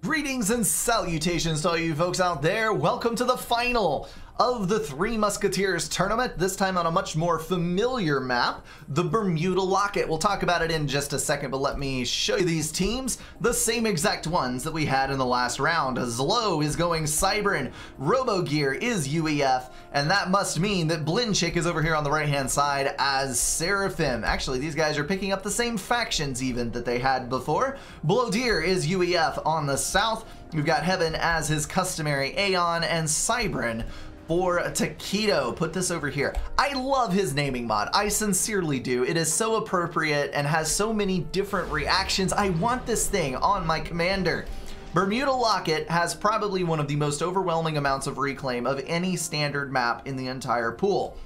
Greetings and salutations to all you folks out there. Welcome to the final of the Three Musketeers tournament, this time on a much more familiar map, the Bermuda Locket. We'll talk about it in just a second, but let me show you these teams, the same exact ones that we had in the last round. Zlo is going Cybern, Robogear is UEF, and that must mean that Blinchick is over here on the right-hand side as Seraphim. Actually, these guys are picking up the same factions even that they had before. Blowdeer is UEF on the south. We've got Heaven as his customary Aeon, and Cybern for Taquito. Put this over here. I love his naming mod. I sincerely do. It is so appropriate and has so many different reactions. I want this thing on my commander. Bermuda Locket has probably one of the most overwhelming amounts of reclaim of any standard map in the entire pool.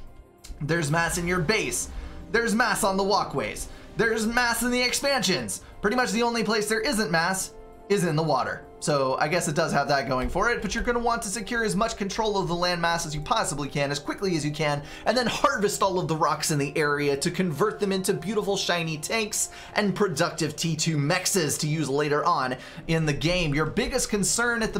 There's mass in your base. There's mass on the walkways. There's mass in the expansions. Pretty much the only place there isn't mass is in the water. So I guess it does have that going for it, but you're going to want to secure as much control of the landmass as you possibly can, as quickly as you can, and then harvest all of the rocks in the area to convert them into beautiful shiny tanks and productive T2 mexes to use later on in the game. Your biggest concern at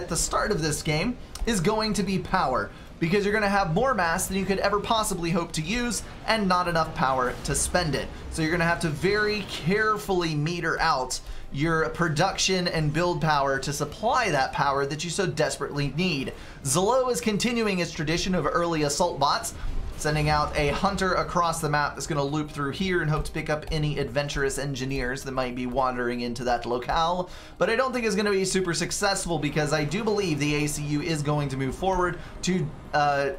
the start of this game is going to be power, because you're going to have more mass than you could ever possibly hope to use and not enough power to spend it. So you're going to have to very carefully meter out your production and build power to supply that power that you so desperately need. Zlo is continuing its tradition of early assault bots, sending out a hunter across the map that's going to loop through here and hope to pick up any adventurous engineers that might be wandering into that locale. But I don't think it's going to be super successful, because I do believe the ACU is going to move forward to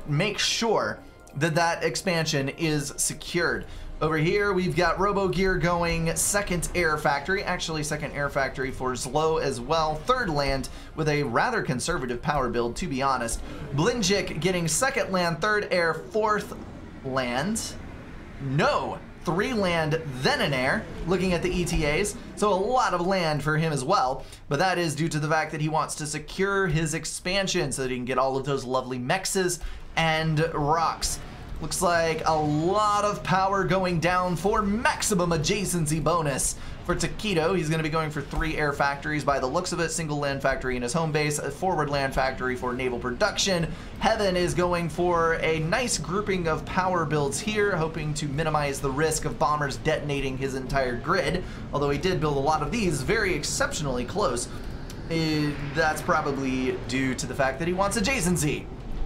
make sure that that expansion is secured. Over here, we've got Robogear going second air factory, actually second air factory for Zlo as well. Third land with a rather conservative power build, to be honest. Blinchick getting second land, third air, fourth land. No, 3 land, then an air, looking at the ETAs. So a lot of land for him as well, but that is due to the fact that he wants to secure his expansion so that he can get all of those lovely mexes and rocks. Looks like a lot of power going down for maximum adjacency bonus for Taquito. He's going to be going for 3 air factories by the looks of it. Single land factory in his home base, a forward land factory for naval production. Heaven is going for a nice grouping of power builds here, hoping to minimize the risk of bombers detonating his entire grid. Although he did build a lot of these very exceptionally close. That's probably due to the fact that he wants adjacency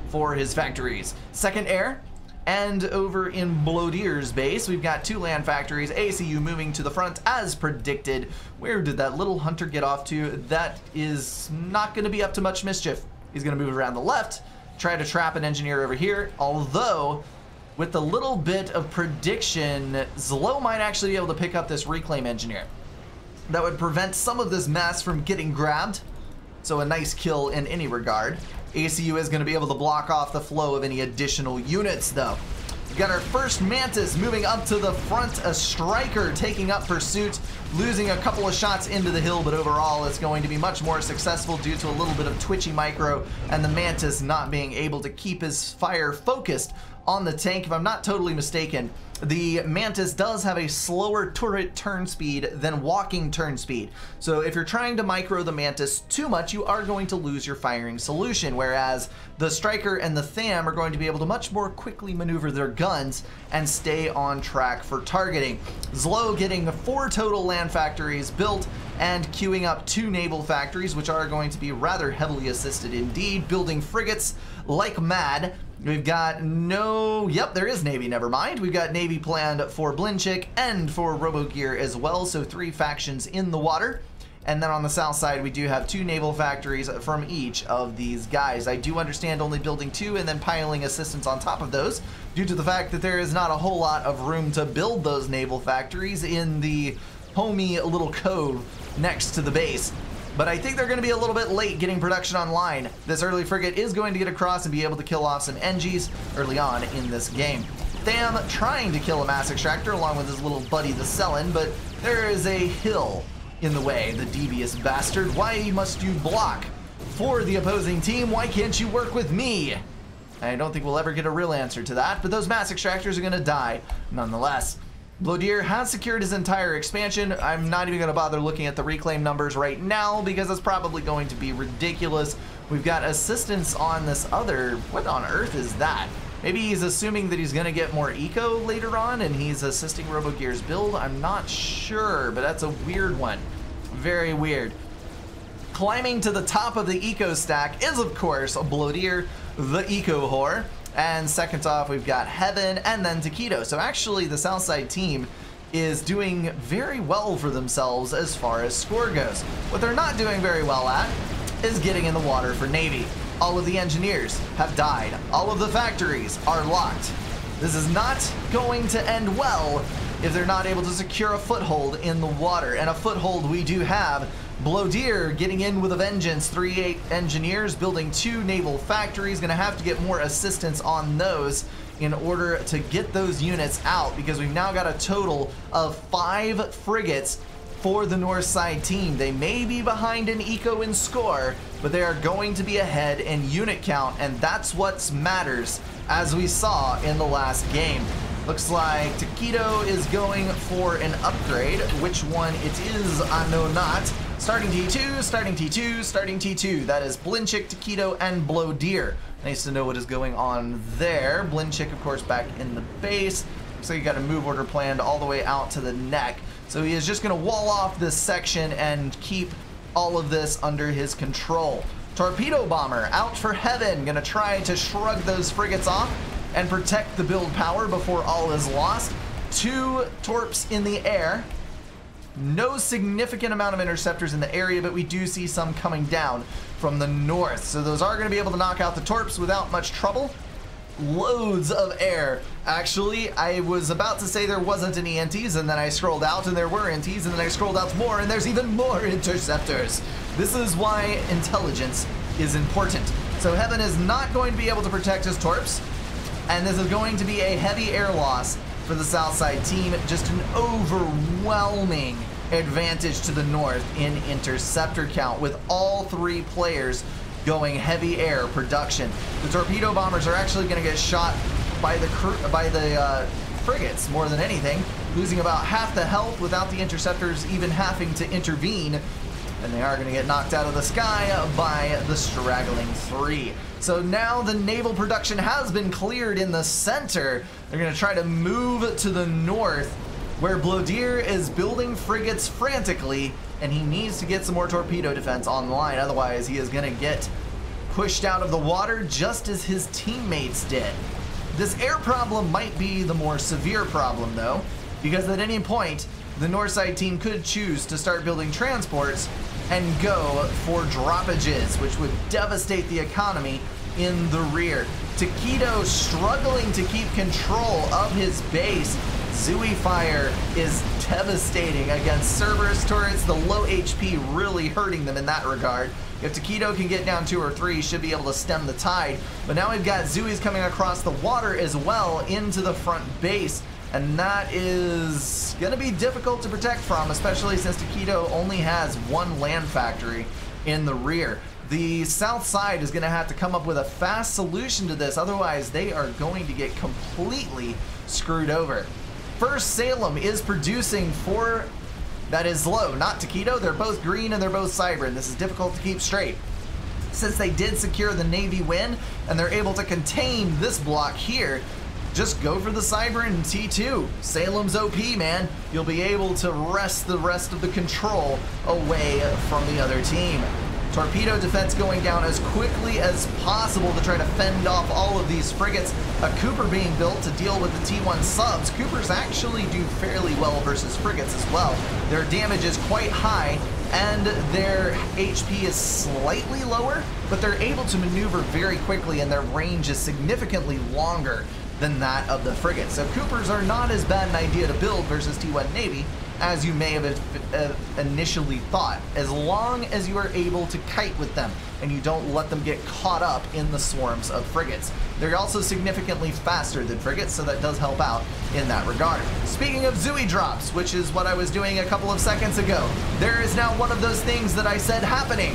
for his factories. Second air. And over in Blowdeer's base, we've got 2 land factories, ACU moving to the front as predicted. Where did that little hunter get off to? That is not going to be up to much mischief. He's going to move around the left, try to trap an engineer over here, although with a little bit of prediction, Zlo might actually be able to pick up this reclaim engineer. That would prevent some of this mass from getting grabbed, so a nice kill in any regard. ACU is going to be able to block off the flow of any additional units, though. We've got our first Mantis moving up to the front, a Striker taking up pursuit, losing a couple of shots into the hill, but overall it's going to be much more successful due to a little bit of twitchy micro and the Mantis not being able to keep his fire focused on the tank. If I'm not totally mistaken, the Mantis does have a slower turret turn speed than walking turn speed. So if you're trying to micro the Mantis too much, you are going to lose your firing solution, whereas the Striker and the Tham are going to be able to much more quickly maneuver their guns and stay on track for targeting. Zlo getting 4 total land factories built and queuing up 2 naval factories, which are going to be rather heavily assisted indeed, building frigates like mad. We've got yep, there is Navy, never mind. We've got Navy planned for Blinchick and for Robogear as well, so 3 factions in the water. And then on the south side, we do have 2 naval factories from each of these guys. I do understand only building 2 and then piling assistance on top of those, due to the fact that there is not a whole lot of room to build those naval factories in the homey little cove next to the base. But I think they're going to be a little bit late getting production online. This early frigate is going to get across and be able to kill off some NGs early on in this game. Tham trying to kill a mass extractor along with his little buddy the Cellin, but there is a hill in the way, the devious bastard. Why must you block for the opposing team? Why can't you work with me? I don't think we'll ever get a real answer to that, but those mass extractors are going to die nonetheless. Blodier has secured his entire expansion. I'm not even going to bother looking at the reclaim numbers right now because it's probably going to be ridiculous. We've got assistance on this other... What on earth is that? Maybe he's assuming that he's going to get more eco later on and he's assisting RoboGear's build. I'm not sure, but that's a weird one. Very weird. Climbing to the top of the eco stack is, of course, Blodier, the eco whore. And second off, we've got Heaven and then Taquito. So actually, the Southside team is doing very well for themselves as far as score goes. What they're not doing very well at is getting in the water for Navy. All of the engineers have died. All of the factories are locked. This is not going to end well if they're not able to secure a foothold in the water. And a foothold we do have. Blodier getting in with a vengeance, 3 engineers building 2 naval factories. Gonna have to get more assistance on those in order to get those units out because we've now got a total of 5 frigates for the north side team. They may be behind in eco and score, but they are going to be ahead in unit count, and that's what matters, as we saw in the last game. Looks like Taquito is going for an upgrade. Which one it is, I know not. Starting T2, starting T2, starting T2. That is Blinchik, Taquito, and Blodier. Nice to know what is going on there. Blinchik, of course, back in the base. Looks like you got a move order planned all the way out to the neck. So he is just going to wall off this section and keep all of this under his control. Torpedo bomber out for Heaven. Going to try to shrug those frigates off and protect the build power before all is lost. 2 torps in the air. No significant amount of interceptors in the area, but we do see some coming down from the north. So those are going to be able to knock out the torps without much trouble. Loads of air. Actually, I was about to say there wasn't any NTs, and then I scrolled out and there were NTs, and then I scrolled out more and there's even more interceptors. This is why intelligence is important. So Heaven is not going to be able to protect his torps, and this is going to be a heavy air loss for the Southside team. Just an overwhelming advantage to the north in interceptor count with all 3 players going heavy air production. The torpedo bombers are actually going to get shot by the frigates more than anything, losing about half the health without the interceptors even having to intervene. And they are going to get knocked out of the sky by the straggling 3. So now the naval production has been cleared in the center. They're going to try to move to the north, where Blodier is building frigates frantically, and he needs to get some more torpedo defense online. Otherwise, he is going to get pushed out of the water just as his teammates did. This air problem might be the more severe problem, though, because at any point, the Northside team could choose to start building transports and go for droppages, which would devastate the economy in the rear. Taquito struggling to keep control of his base. Zooey Fire is devastating against Cerberus turrets. The low HP really hurting them in that regard. If Taquito can get down 2 or 3, he should be able to stem the tide. But now we've got Zooey's coming across the water as well into the front base. And that is going to be difficult to protect from, especially since Taquito only has 1 land factory in the rear. The south side is going to have to come up with a fast solution to this, otherwise they are going to get completely screwed over. First Salem is producing for... That is low, not Taquito. They're both green and they're both cyber, and this is difficult to keep straight. Since they did secure the Navy win, and they're able to contain this block here, just go for the cyber and T2. Salem's OP, man. You'll be able to wrest the rest of the control away from the other team. Torpedo defense going down as quickly as possible to try to fend off all of these frigates. A Cooper being built to deal with the T1 subs. Coopers actually do fairly well versus frigates as well. Their damage is quite high and their HP is slightly lower, but they're able to maneuver very quickly and their range is significantly longer than that of the frigate. So Coopers are not as bad an idea to build versus T1 Navy as you may have initially thought, as long as you are able to kite with them and you don't let them get caught up in the swarms of frigates. They're also significantly faster than frigates, so that does help out in that regard. Speaking of Zooey drops, which is what I was doing a couple of seconds ago, there is now one of those things that I said happening.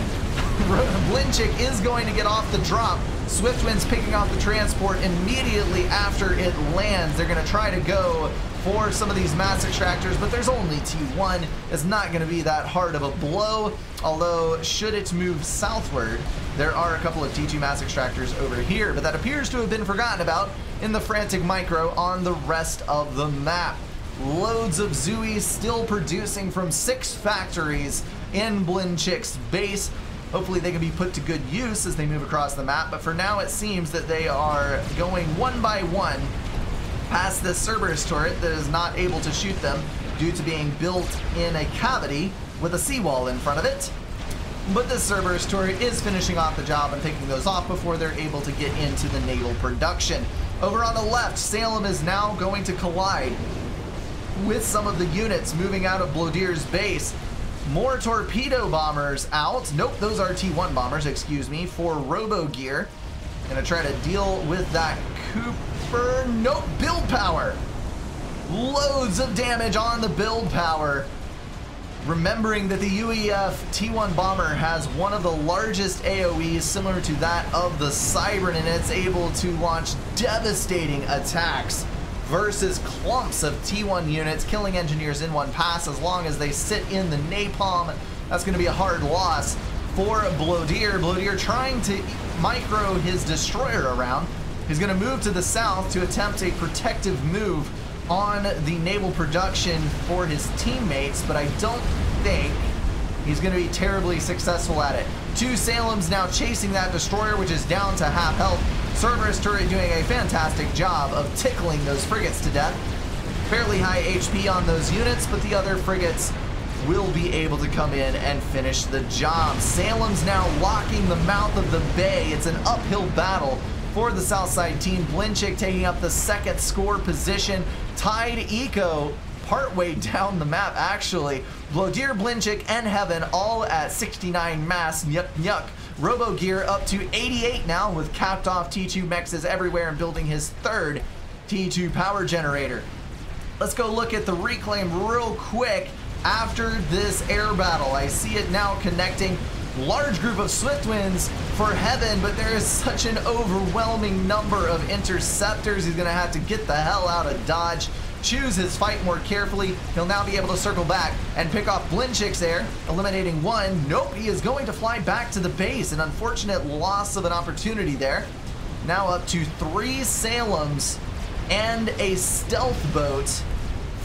Blinchick is going to get off the drop. Swiftwind's picking off the transport immediately after it lands. They're going to try to go for some of these mass extractors, but there's only T1. It's not going to be that hard of a blow, although should it move southward, there are a couple of T2 mass extractors over here, but that appears to have been forgotten about in the frantic micro on the rest of the map. Loads of Zoos still producing from 6 factories in Blinchick's base. Hopefully they can be put to good use as they move across the map, but for now it seems that they are going one by one past this Cerberus turret that is not able to shoot them due to being built in a cavity with a seawall in front of it. But this Cerberus turret is finishing off the job and picking those off before they're able to get into the naval production. Over on the left, Salem is now going to collide with some of the units moving out of Blodir's base. More torpedo bombers out. Nope, those are T1 bombers, excuse me, for RoboGear. Gonna try to deal with that Cooper. Nope, build power. Loads of damage on the build power. Remembering that the UEF T1 bomber has one of the largest AoEs similar to that of the Cybern, and it's able to launch devastating attacks versus clumps of T1 units, killing engineers in one pass as long as they sit in the napalm. That's going to be a hard loss for Blodir. Blodir trying to micro his destroyer around. He's going to move to the south to attempt a protective move on the naval production for his teammates, but I don't think he's going to be terribly successful at it. 2 Salems now chasing that destroyer, which is down to half health. Cerberus turret doing a fantastic job of tickling those frigates to death. Fairly high HP on those units, but the other frigates will be able to come in and finish the job. Salem's now locking the mouth of the bay. It's an uphill battle for the Southside team. Blinchick taking up the 2nd score position. Tied Eco partway down the map, actually. Blodir, Blinchick, and Heaven all at 69 mass. Yuck, yuck. RoboGear up to 88 now with capped off T2 mexes everywhere and building his 3rd T2 power generator. Let's go look at the reclaim real quick after this air battle. I see it now connecting. Large group of Swiftwinds for Heaven, but there is such an overwhelming number of interceptors. He's going to have to get the hell out of Dodge, choose his fight more carefully. He'll now be able to circle back and pick off Blinchick's air, eliminating 1. Nope, he is going to fly back to the base. An unfortunate loss of an opportunity there. Now up to 3 Salems and a stealth boat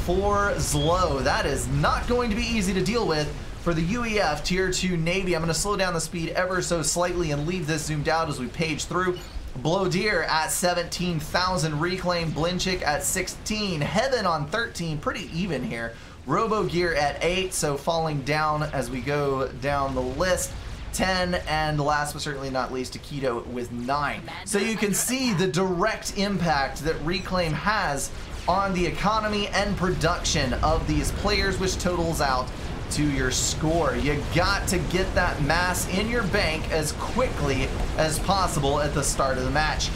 for Zlo. That is not going to be easy to deal with for the UEF Tier 2 Navy. I'm going to slow down the speed ever so slightly and leave this zoomed out as we page through. Blodir at 17,000 reclaim, Blinchick at 16, Heaven on 13, pretty even here. RoboGear at 8, so falling down as we go down the list. 10, and last but certainly not least, Taquito with 9. So you can see the direct impact that Reclaim has on the economy and production of these players, which totals out to your score. You got to get that mass in your bank as quickly as possible at the start of the match.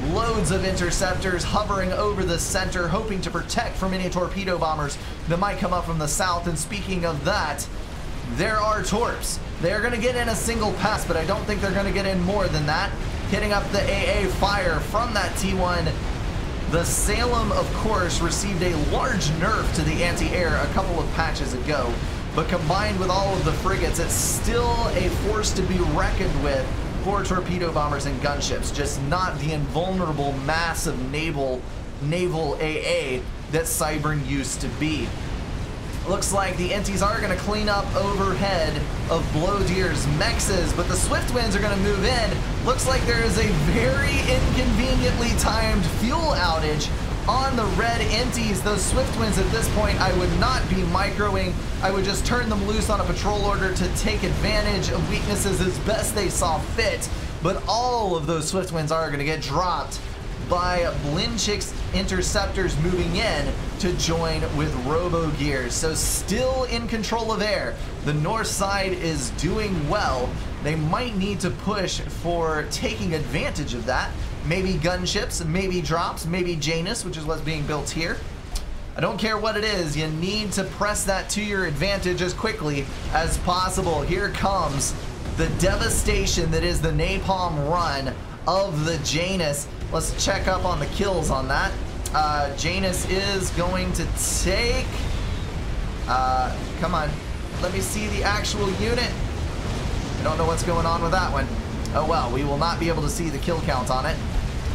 Loads of interceptors hovering over the center, hoping to protect from any torpedo bombers that might come up from the south. And speaking of that, there are torps. They're going to get in a single pass, but I don't think they're going to get in more than that. Hitting up the AA fire from that T1. The Salem, of course, received a large nerf to the anti-air a couple of patches ago, but combined with all of the frigates, it's still a force to be reckoned with for torpedo bombers and gunships, just not the invulnerable mass of naval AA that Cybern used to be. Looks like the Enties are going to clean up overhead of Blodir's mexes, but the Swiftwinds are going to move in. Looks like there is a very inconveniently timed fuel outage on the red Enties. Those Swiftwinds at this point, I would not be microing. I would just turn them loose on a patrol order to take advantage of weaknesses as best they saw fit. But all of those Swiftwinds are going to get dropped by Blinchick's interceptors moving in to join with RoboGears. So still in control of air. The north side is doing well. They might need to push for taking advantage of that. Maybe gunships, maybe drops, maybe Janus, which is what's being built here. I don't care what it is, you need to press that to your advantage as quickly as possible. Here comes the devastation that is the napalm run of the Janus. Let's check up on the kills on that. Janus is going to take... come on. Let me see the actual unit. I don't know what's going on with that one. Oh well, we will not be able to see the kill count on it.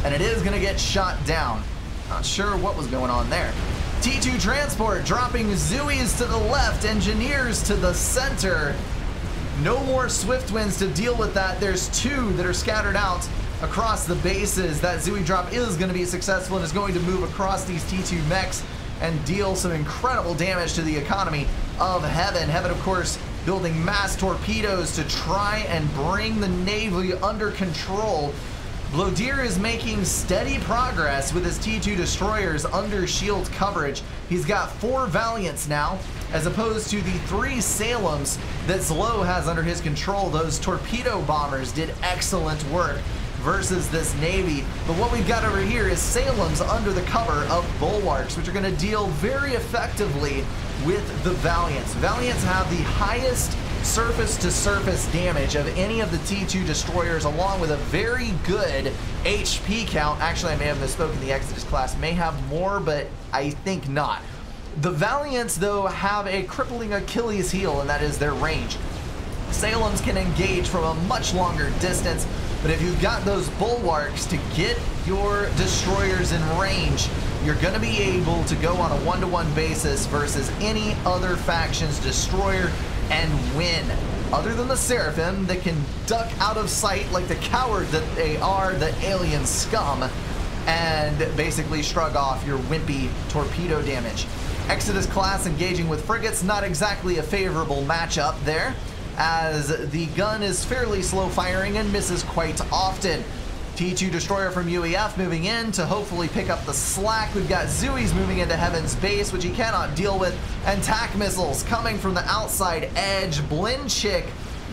And it is going to get shot down. Not sure what was going on there. T2 transport dropping Zoes to the left, engineers to the center. No more swift winds to deal with that. There's two that are scattered out across the bases. That Zoe drop is going to be successful and is going to move across these T2 mechs and deal some incredible damage to the economy of Heaven. Heaven, of course, building mass torpedoes to try and bring the Navy under control. Blodier is making steady progress with his T2 destroyers under shield coverage. He's got 4 Valiants now, as opposed to the 3 Salems that Zlo has under his control. Those torpedo bombers did excellent work versus this Navy. But what we've got over here is Salems under the cover of bulwarks, which are going to deal very effectively with the Valiants. Valiants have the highest surface-to-surface damage of any of the T2 destroyers, along with a very good HP count. Actually, I may have misspoken. The Exodus class may have more, but I think not. The Valiants, though, have a crippling Achilles heel, and that is their range. Salems can engage from a much longer distance, but if you've got those bulwarks to get your destroyers in range, you're going to be able to go on a one-to-one basis versus any other faction's destroyer and win. Other than the Seraphim that can duck out of sight like the coward that they are, the alien scum, and basically shrug off your wimpy torpedo damage. Exodus class engaging with frigates, not exactly a favorable matchup there, as the gun is fairly slow firing and misses quite often. T2 destroyer from UEF moving in to hopefully pick up the slack. We've got Zoes moving into Heaven's base, which he cannot deal with, and TAC missiles coming from the outside edge. Blinchick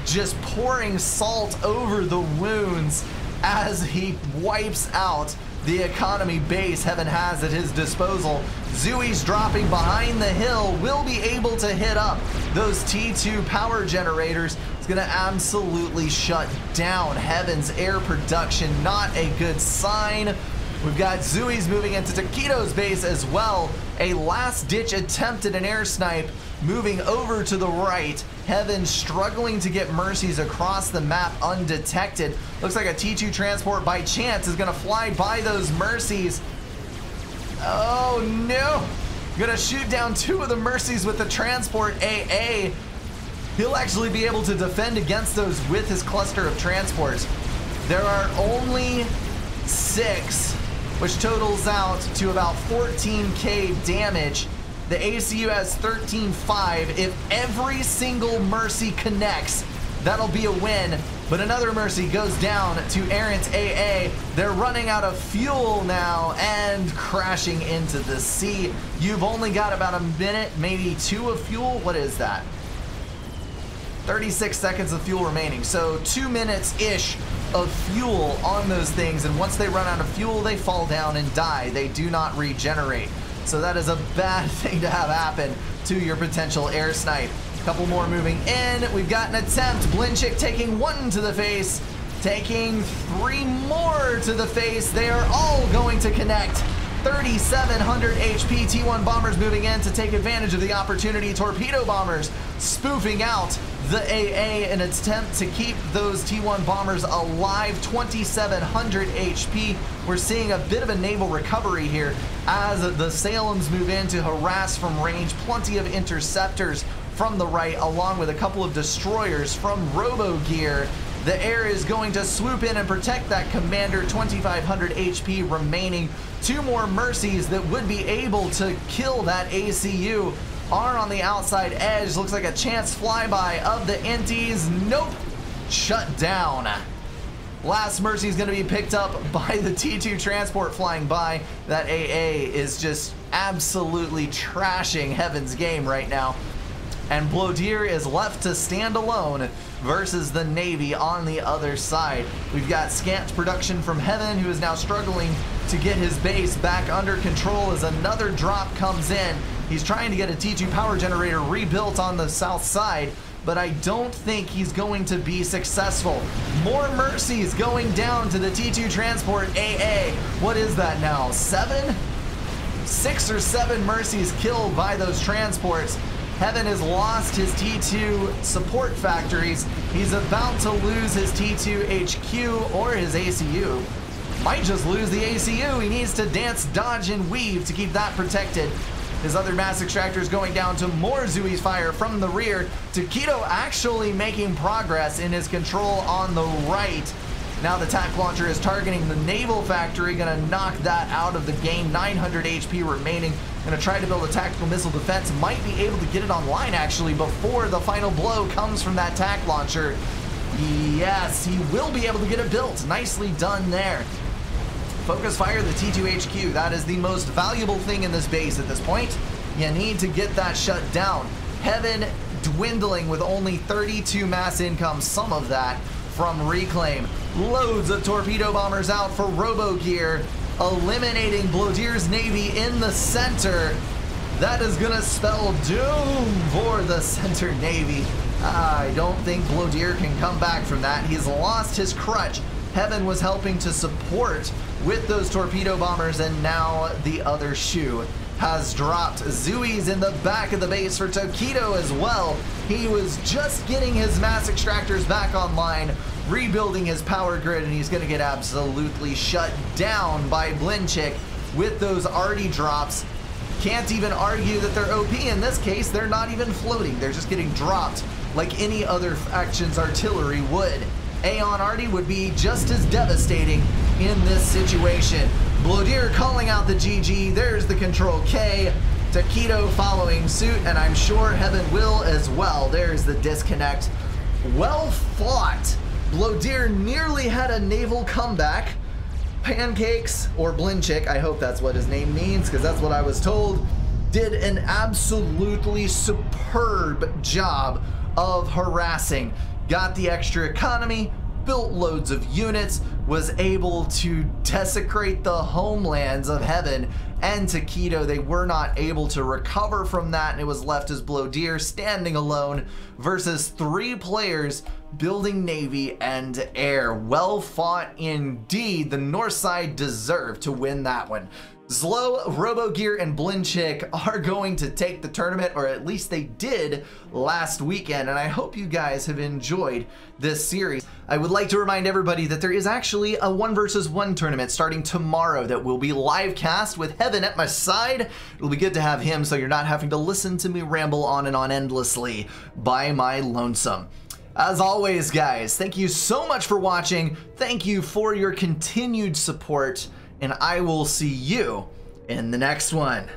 just pouring salt over the wounds as he wipes out the economy base Heaven has at his disposal. Zoes dropping behind the hill will be able to hit up those T2 power generators. It's going to absolutely shut down Heaven's air production. Not a good sign. We've got Zoes moving into Taquito's base as well. A last-ditch attempt at an air snipe moving over to the right. Heaven struggling to get Mercies across the map undetected. Looks like a T2 transport by chance is going to fly by those Mercies. Oh no! Gonna shoot down 2 of the Mercies with the transport AA. He'll actually be able to defend against those with his cluster of transports. There are only 6, which totals out to about 14k damage. The ACU has 13.5. If every single Mercy connects, that'll be a win. But another Mercy goes down to Errant AA. They're running out of fuel now and crashing into the sea. You've only got about a minute, maybe 2 of fuel. What is that? 36 seconds of fuel remaining. So 2 minutes-ish of fuel on those things. And once they run out of fuel, they fall down and die. They do not regenerate. So that is a bad thing to have happen to your potential air snipe. Couple more moving in. We've got an attempt. Blinchick taking 1 to the face, taking 3 more to the face. They are all going to connect. 3,700 HP. T1 bombers moving in to take advantage of the opportunity. Torpedo bombers spoofing out the AA in an attempt to keep those T1 bombers alive. 2,700 HP. We're seeing a bit of a naval recovery here as the Salems move in to harass from range. Plenty of interceptors from the right, along with a couple of destroyers from RoboGear. The air is going to swoop in and protect that commander. 2,500 HP remaining. 2 more Mercies that would be able to kill that ACU are on the outside edge. Looks like a chance flyby of the Inties. Nope. Shut down. Last Mercy is going to be picked up by the T2 transport flying by. That AA is just absolutely trashing Heaven's game right now. And Blodier is left to stand alone versus the Navy on the other side. We've got scant production from Heaven, who is now struggling to get his base back under control as another drop comes in. He's trying to get a T2 power generator rebuilt on the south side, but I don't think he's going to be successful. More mercies going down to the T2 transport AA. What is that now? 7? 6 or 7 mercies killed by those transports. Heaven has lost his T2 support factories. He's about to lose his T2 HQ or his ACU. Might just lose the ACU. He needs to dance, dodge, and weave to keep that protected. His other mass extractors going down to more Zooey's fire from the rear. Taquito actually making progress in his control on the right. Now the TAC launcher is targeting the naval factory, gonna knock that out of the game. 900 HP remaining. Gonna try to build a tactical missile defense. Might be able to get it online actually before the final blow comes from that TAC launcher. Yes, he will be able to get it built. Nicely done there. Focus fire the T2 HQ. That is the most valuable thing in this base at this point. You need to get that shut down. Heaven dwindling with only 32 mass income, some of that from Reclaim. Loads of torpedo bombers out for RoboGear, eliminating Blodir's Navy in the center. That is gonna spell doom for the center Navy. I don't think Blodir can come back from that. He's lost his crutch. Heaven was helping to support with those torpedo bombers, and now the other shoe has dropped. Zooey's in the back of the base for Taquito as well. He was just getting his mass extractors back online, rebuilding his power grid, and he's gonna get absolutely shut down by Blinchick with those arty drops. Can't even argue that they're OP in this case. They're not even floating. They're just getting dropped like any other faction's artillery would. Aeon Arty would be just as devastating in this situation. Blodir calling out the GG. There's the Control K. Taquito following suit, and I'm sure Heaven will as well. There's the disconnect. Well fought. Blodir nearly had a naval comeback. Pancakes, or Blinchick, I hope that's what his name means, because that's what I was told, did an absolutely superb job of harassing. Got the extra economy, built loads of units, was able to desecrate the homelands of Heaven and Taquito. They were not able to recover from that, and it was left as Blodir standing alone versus 3 players building Navy and Air. Well fought indeed. The North side deserved to win that one. Zlo, RoboGear, and Blinchick are going to take the tournament, or at least they did last weekend, and I hope you guys have enjoyed this series. I would like to remind everybody that there is actually a 1 versus 1 tournament starting tomorrow that will be live cast with Heaven at my side. It'll be good to have him so you're not having to listen to me ramble on and on endlessly by my lonesome. As always, guys, thank you so much for watching. Thank you for your continued support, and I will see you in the next one.